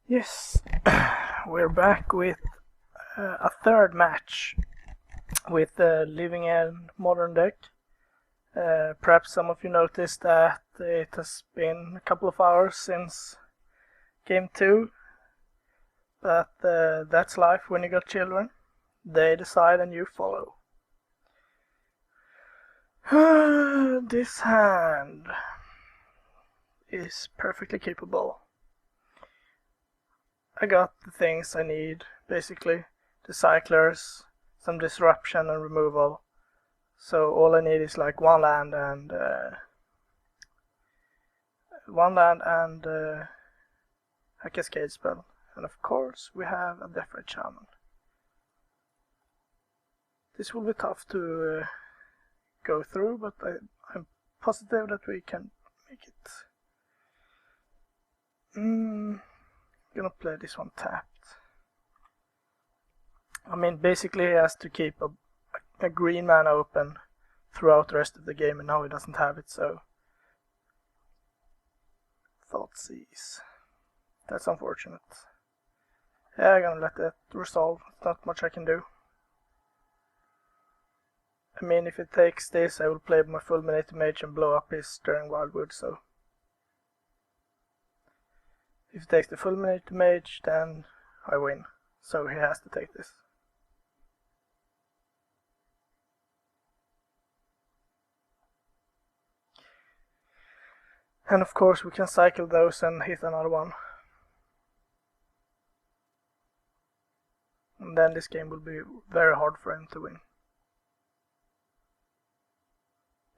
Yes, we're back with a third match with the Living End Modern deck. Perhaps some of you noticed that it has been a couple of hours since game 2, but that's life when you got children. They decide and you follow. This hand is perfectly capable. I got the things I need, basically. The cyclers, some disruption and removal. So all I need is like one land and a cascade spell. And of course we have a Death Ray Shaman. This will be tough to go through, but I'm positive that we can make it. Gonna play this one tapped. I mean, basically he has to keep a green mana open throughout the rest of the game, and now he doesn't have it, so Thoughtseize. That's unfortunate. Yeah, I'm gonna let that resolve. Not much I can do. I mean, if it takes this, I will play my Fulminator Mage and blow up his Stirring Wildwood, so if it takes the Fulminator Mage, then I win. So he has to take this. And of course we can cycle those and hit another one. And then this game will be very hard for him to win.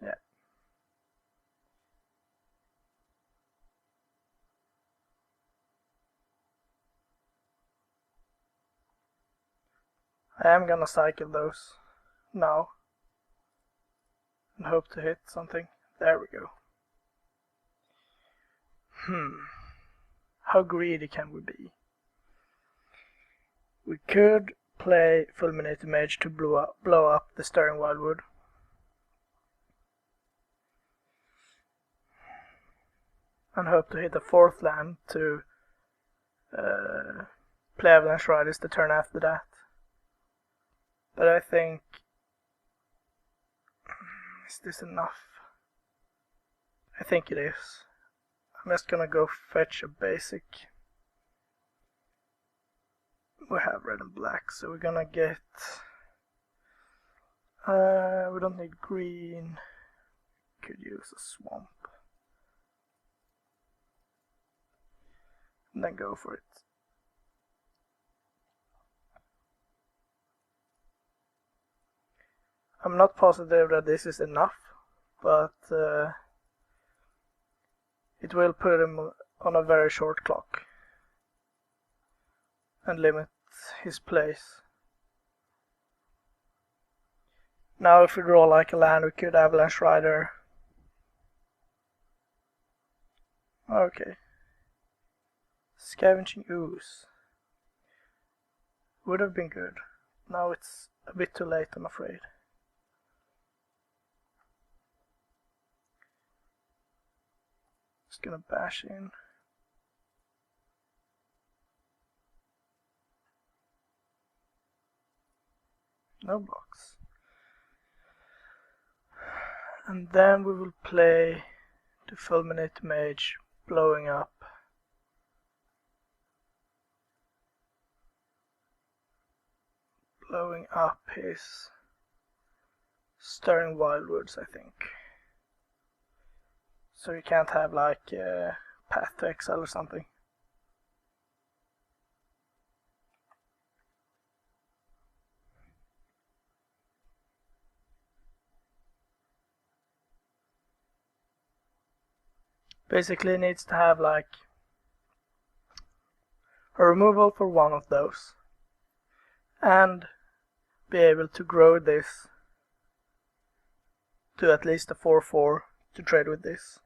Yeah. I am gonna cycle those now and hope to hit something. There we go. How greedy can we be? We could play Fulminator Mage to blow up the Stirring Wildwood. And hope to hit a 4th land to play Avalanche Riders the turn after that. But I think... is this enough? I think it is. I'm just gonna go fetch a basic. We have red and black, so we're gonna get... we don't need green. Could use a swamp. And then go for it. I'm not positive that this is enough, but it will put him on a very short clock and limit his plays. Now if we draw like a land, we could Avalanche Rider. Okay. Scavenging Ooze. Would have been good. Now it's a bit too late, I'm afraid. Just gonna bash in. No blocks. And then we will play the Fulminator Mage, blowing up. Blowing up his Stirring Wildwoods, I think. So you can't have like Path to Exile or something. Basically it needs to have like a removal for one of those. And be able to grow this to at least a 4/4 to trade with this.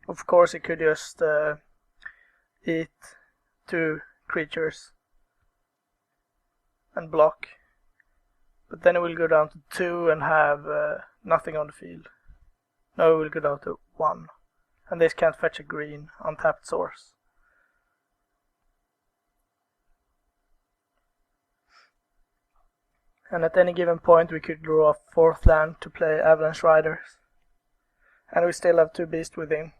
Of course, it could just eat 2 creatures and block, but then it will go down to 2 and have nothing on the field. No, it will go down to 1. and this can't fetch a green untapped source. And at any given point we could draw a fourth land to play Avalanche Riders. And we still have 2 beasts within.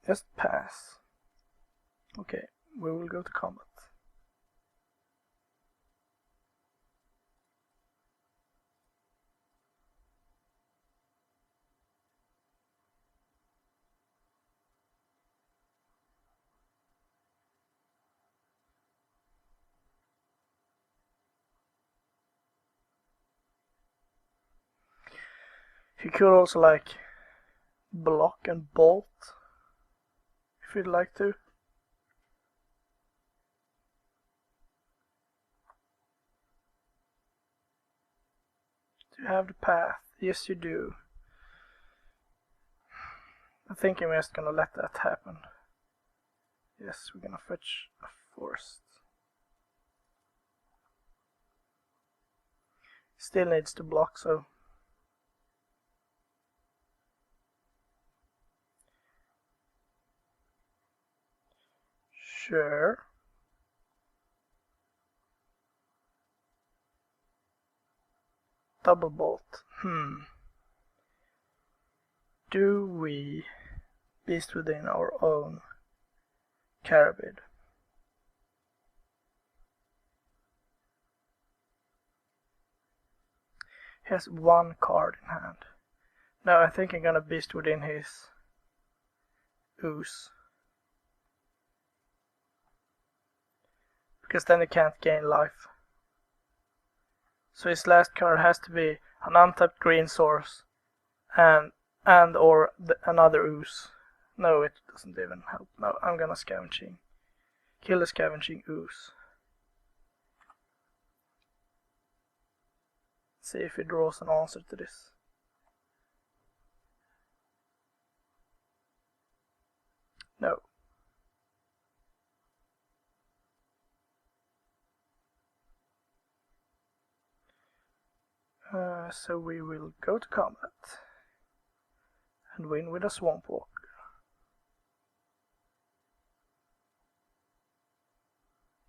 Just pass. Okay, we will go to combat. You could also like block and bolt if you'd like to. Do you have the path? Yes, you do. I think I'm just gonna let that happen. Yes, we're gonna fetch a forest. Still needs to block, so sure. Double bolt. Do we beast within our own Carabid? He has 1 card in hand. No, I think I'm gonna beast within his ooze. Because then he can't gain life. So his last card has to be an untapped green source and or another ooze. No, it doesn't even help. No, I'm gonna scavenging. Kill the scavenging ooze. See if he draws an answer to this. No. So we will go to combat and win with a Swamp Walker.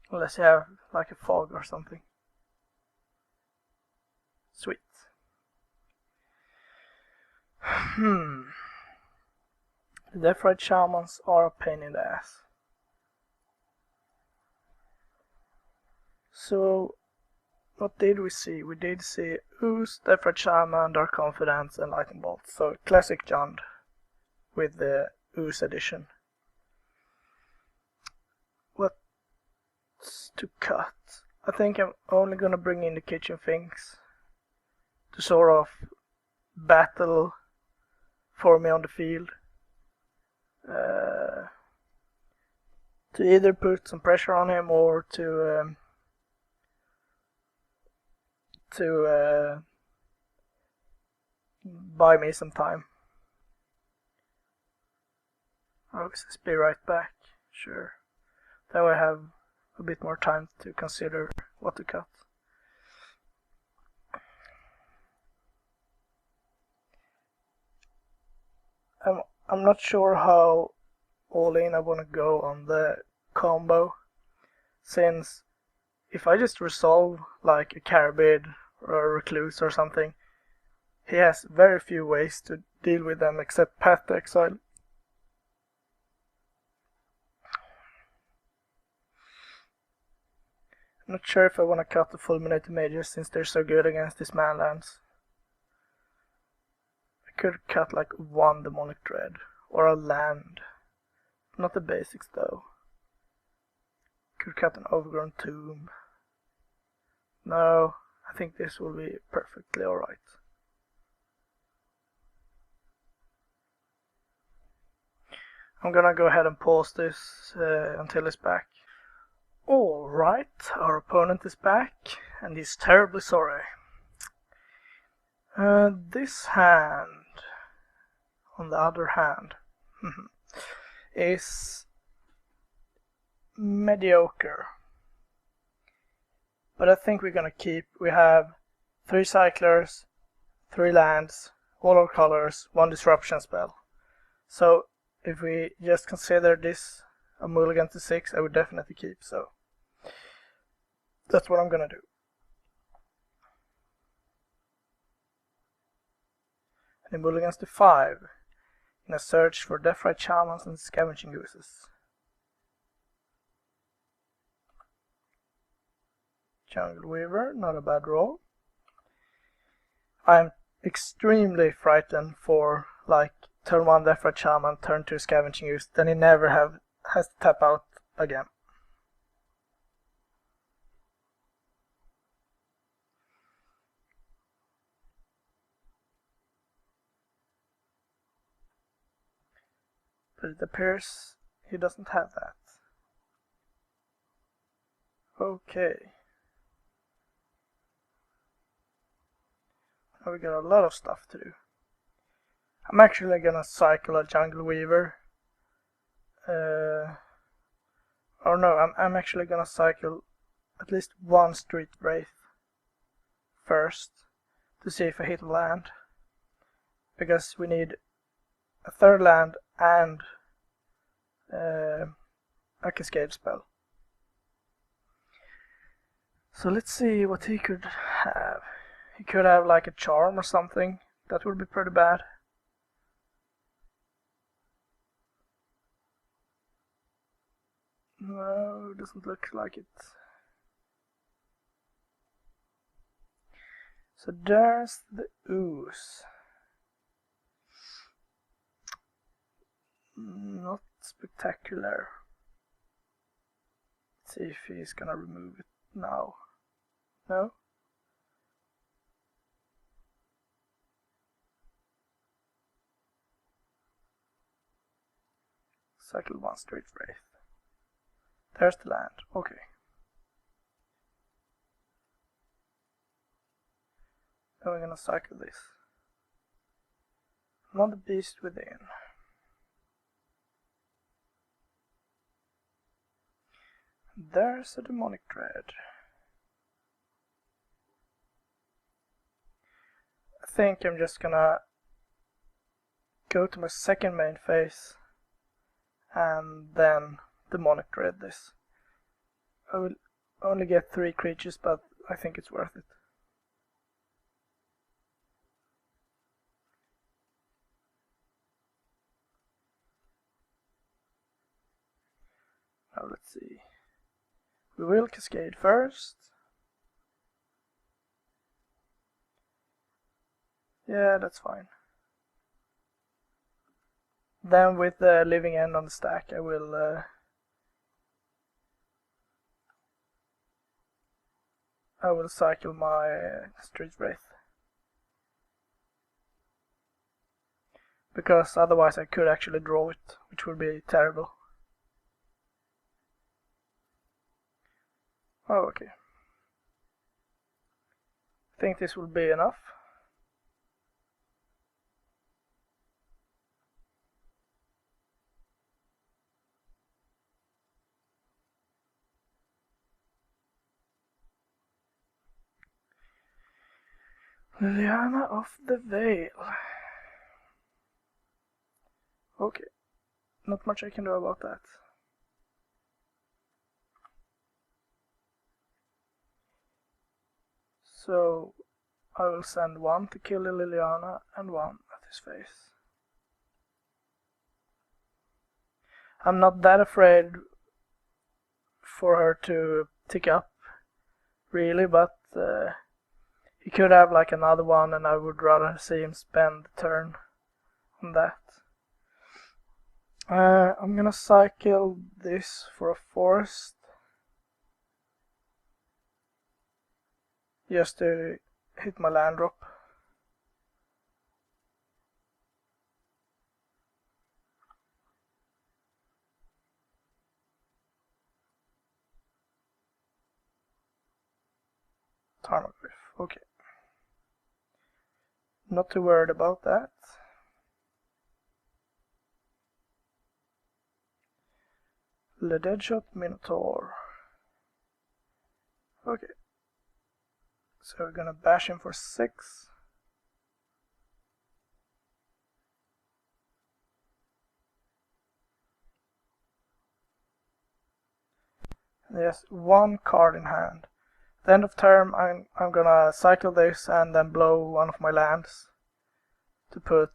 Unless you have like a fog or something. Sweet. The Deathrite Shamans are a pain in the ass. So what did we see? We did see Ooze, Deathrite Shaman, Dark Confidence, and Lightning Bolt. So classic Jund with the Ooze edition. What's to cut? I think I'm only gonna bring in the kitchen things to sort of battle for me on the field. To either put some pressure on him or to buy me some time. I'll just be right back. Sure. Then we have a bit more time to consider what to cut. I'm not sure how all in I want to go on the combo, since if I just resolve like a Carabid or a Recluse or something, he has very few ways to deal with them except Path to Exile. I'm not sure if I want to cut the Fulminated Mages since they're so good against these manlands. I could cut like 1 Demonic Dread or a land. Not the basics though. Could cut an Overgrown Tomb. No, I think this will be perfectly alright. I'm gonna go ahead and pause this until it's back. Alright, our opponent is back and he's terribly sorry. This hand, on the other hand, is mediocre. But I think we're gonna keep. We have 3 cyclers, 3 lands, all our colors, 1 disruption spell. So if we just consider this a mulligan to 6, I would definitely keep, so that's what I'm gonna do. And he mulligans to 5 in a search for Deathrite Shamans and Scavenging Gooses. Jungle Weaver, not a bad roll. I'm extremely frightened for like turn 1 Deathrite Shaman, turn 2 Scavenging Goose, then he never has to tap out again. But it appears he doesn't have that. Okay. Now we got a lot of stuff to do. I'm actually gonna cycle a Jungle Weaver. Or no, I'm actually gonna cycle at least 1 Street Wraith first to see if I hit land. Because we need a 3rd land and a Cascade spell. So let's see what he could have. He could have like a charm or something. That would be pretty bad. No, it doesn't look like it. So there's the ooze. Not spectacular. Let's see if he's gonna remove it now. No? Cycle 1 Street Wraith. There's the land. Okay. Then we're gonna cycle this. Another Beast Within. There's a Demonic Dread. I think I'm just gonna go to my 2nd main phase and then Demonic Dread this. I will only get 3 creatures, but I think it's worth it. Now let's see. We will Cascade first. Yeah, that's fine. Then with the Living End on the stack, I will cycle my Street Wraith. Because otherwise I could actually draw it, which would be terrible. Oh, okay. I think this will be enough. Liliana of the Veil. Okay, not much I can do about that. So I will send 1 to kill Liliana and 1 at his face. I'm not that afraid for her to tick up, really, but he could have like another one and I would rather see him spend the turn on that. I'm gonna cycle this for a forest. Just to hit my land drop. Tarmogoyf, okay. Not too worried about that. Le Deadshot Minotaur. Okay. So we're gonna bash him for 6. Yes, one card in hand. At the end of turn, I'm gonna cycle this and then blow one of my lands to put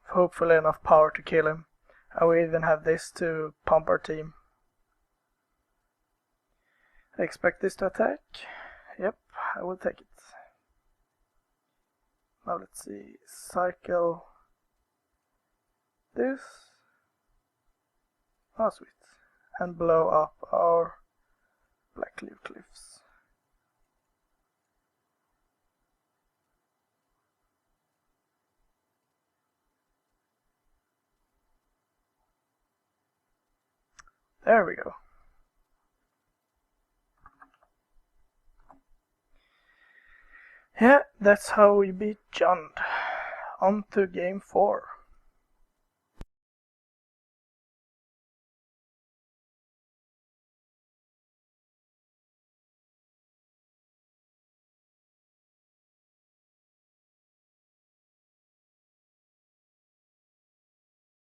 hopefully enough power to kill him. And we even have this to pump our team. I expect this to attack. Yep, I will take it. Now let's see, cycle this. Oh sweet. And blow up our Blackleaf Cliffs. There we go. Yeah, that's how we beat Jund. On to game 4.